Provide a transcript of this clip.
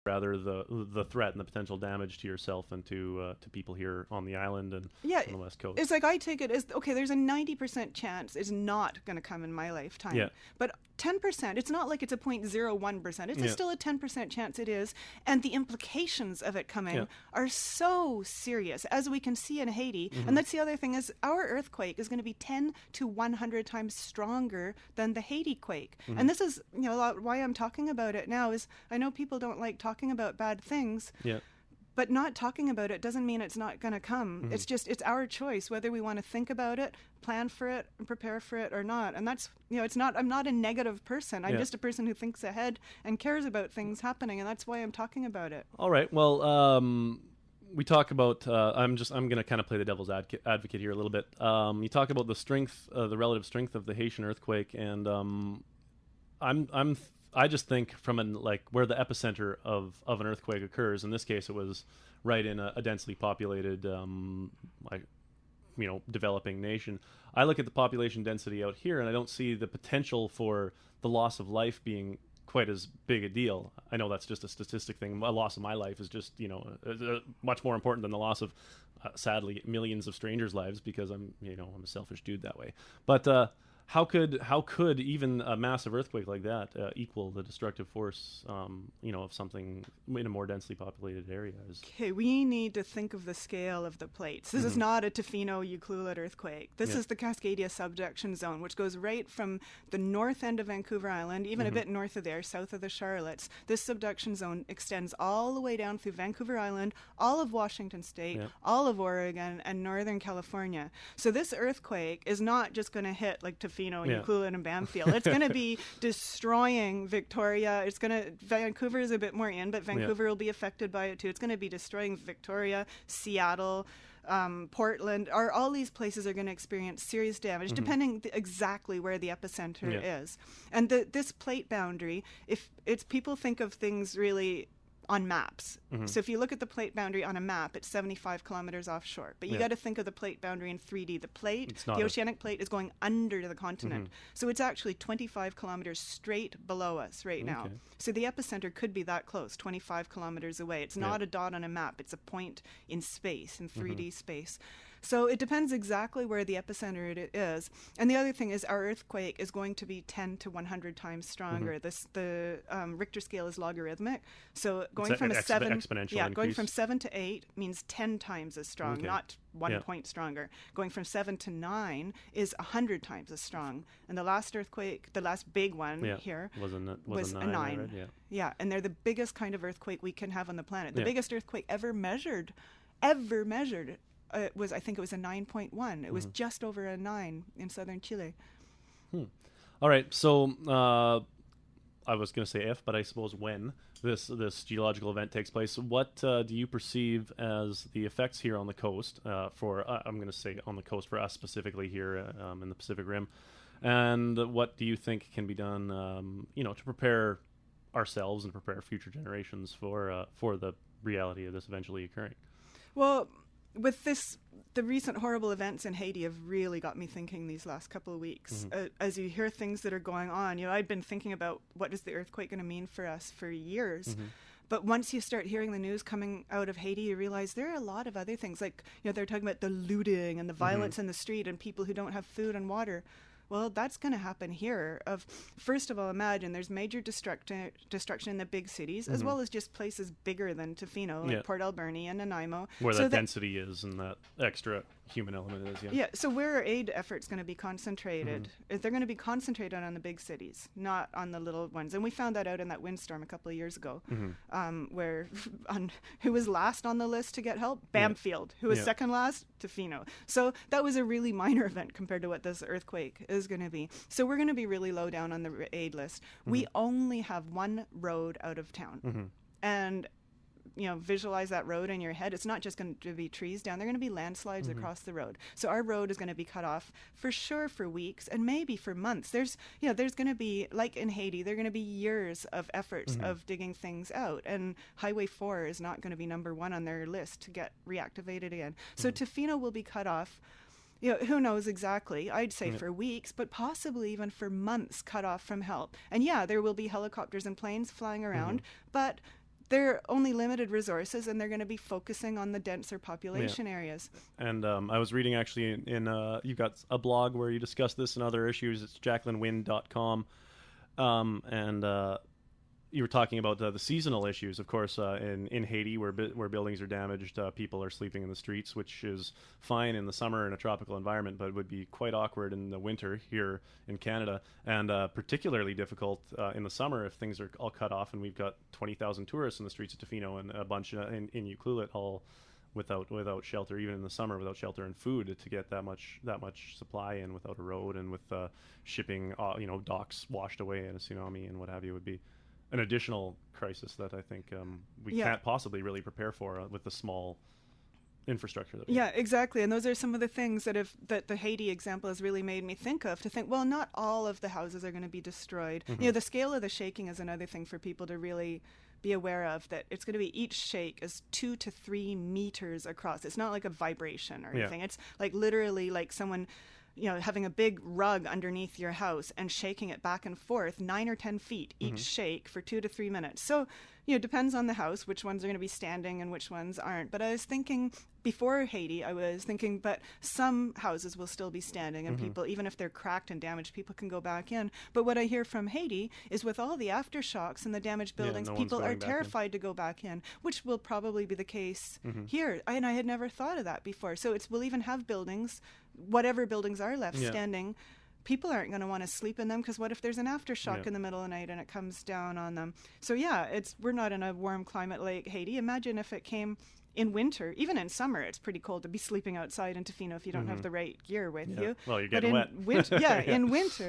rather the threat and the potential damage to yourself and to people here on the island and on the West Coast. It's like I take it as, okay, there's a 90% chance it's not going to come in my lifetime. Yeah. But 10%, it's not like it's a 0.01%. It's still a 10% chance it is. And the implications of it coming are so serious, as we can see in Haiti. And that's the other thing, is our earthquake is going to be 10 to 100 times stronger than the Haiti quake. And this is, a lot why I'm talking about it now, is I know people don't like talking about bad things. Yeah. But not talking about it doesn't mean it's not going to come. It's just, it's our choice whether we want to think about it, plan for it, and prepare for it or not. And that's, it's not, I'm not a negative person. I'm just a person who thinks ahead and cares about things happening. And that's why I'm talking about it. All right. Well, we talk about, I'm going to kind of play the devil's advocate here a little bit. You talk about the strength, the relative strength of the Haitian earthquake. And I just think from where the epicenter of an earthquake occurs. In this case, it was right in a densely populated, developing nation. I look at the population density out here, and I don't see the potential for the loss of life being quite as big a deal. I know that's just a statistic thing. A loss of my life is just, much more important than the loss of, sadly, millions of strangers' lives, because I'm a selfish dude that way. But how could even a massive earthquake like that equal the destructive force, of something in a more densely populated area? Okay, we need to think of the scale of the plates. This is not a Tofino-Ucluelet earthquake. This is the Cascadia subduction zone, which goes right from the north end of Vancouver Island, even a bit north of there, south of the Charlottes. This subduction zone extends all the way down through Vancouver Island, all of Washington State, all of Oregon, and Northern California. So this earthquake is not just going to hit like Ucluelet and Bamfield. It's going to be destroying Victoria. Vancouver is a bit more in, but Vancouver will be affected by it too. It's going to be destroying Victoria, Seattle, Portland. All these places are going to experience serious damage, depending exactly where the epicenter is. And this plate boundary, if it's, people think of things really on maps. So if you look at the plate boundary on a map, it's 75 kilometers offshore. But you got to think of the plate boundary in 3D. The oceanic plate is going under the continent. So it's actually 25 kilometers straight below us right now. So the epicenter could be that close, 25 kilometers away. It's not a dot on a map. It's a point in space, in 3D space. So it depends exactly where the epicenter it is. And the other thing is our earthquake is going to be 10 to 100 times stronger. The Richter scale is logarithmic. So going from a 7 exponential going from 7 to 8 means 10 times as strong, not 1 point stronger. Going from 7 to 9 is 100 times as strong. And the last earthquake, the last big one here was a 9. Yeah, and they're the biggest kind of earthquake we can have on the planet. The biggest earthquake ever measured was, I think it was a 9.1. It was just over a 9 in southern Chile. All right, so I was going to say if, but I suppose when this geological event takes place, what do you perceive as the effects here on the coast for, I'm going to say on the coast for us specifically here in the Pacific Rim, and what do you think can be done, to prepare ourselves and prepare future generations for the reality of this eventually occurring? Well, with the recent horrible events in Haiti have really got me thinking these last couple of weeks. As you hear things that are going on, I'd been thinking about what is the earthquake going to mean for us for years. But once you start hearing the news coming out of Haiti, you realize there are a lot of other things. Like, they're talking about the looting and the violence in the street and people who don't have food and water. Well, that's going to happen here. First of all, imagine there's major destruction in the big cities, as well as just places bigger than Tofino, like Port Alberni and Nanaimo. Where that density is and that extra human element is. Yeah, so where are aid efforts going to be concentrated? They're going to be concentrated on the big cities, not on the little ones. And we found that out in that windstorm a couple of years ago, where who was last on the list to get help? Bamfield. Who was second last? Tofino. So that was a really minor event compared to what this earthquake is going to be. So we're going to be really low down on the aid list. We only have one road out of town. And visualize that road in your head. It's not just going to be trees down. There are going to be landslides across the road. So our road is going to be cut off for sure for weeks and maybe for months. There's going to be, like in Haiti, there are going to be years of efforts of digging things out. And Highway 4 is not going to be number one on their list to get reactivated again. So Tofino will be cut off. Who knows exactly? I'd say for weeks, but possibly even for months cut off from help. And there will be helicopters and planes flying around, but they're only limited resources, and they're going to be focusing on the denser population areas. And I was reading actually in you've got a blog where you discuss this and other issues. It's JacquelineWindh.com. And you were talking about the seasonal issues, of course, in Haiti, where buildings are damaged, people are sleeping in the streets, which is fine in the summer in a tropical environment, but would be quite awkward in the winter here in Canada, and particularly difficult in the summer if things are all cut off and we've got 20,000 tourists in the streets of Tofino and a bunch in Ucluelet all without shelter, even in the summer, without shelter and food to get that much supply in without a road, and with shipping, docks washed away in a tsunami and what have you, would be an additional crisis that I think we can't possibly really prepare for with the small infrastructure that we have. Exactly. And those are some of the things that the Haiti example has really made me think of, to think, well, not all of the houses are going to be destroyed. Mm-hmm. The scale of the shaking is another thing for people to really be aware of, that it's going to be, each shake is 2 to 3 meters across. It's not like a vibration or anything. It's like literally like someone having a big rug underneath your house and shaking it back and forth 9 or 10 feet each shake for 2 to 3 minutes. So, it depends on the house, which ones are going to be standing and which ones aren't. But I was thinking, before Haiti, but some houses will still be standing, and people, even if they're cracked and damaged, people can go back in. But what I hear from Haiti is, with all the aftershocks and the damaged buildings, people are terrified to go back in, which will probably be the case here. And I had never thought of that before. So we'll even have buildings, whatever buildings are left standing, people aren't going to want to sleep in them, because what if there's an aftershock in the middle of the night and it comes down on them? So we're not in a warm climate like Haiti. Imagine if it came in winter. Even in summer, it's pretty cold to be sleeping outside in Tofino if you don't have the right gear with you. Well, you're getting wet. In winter.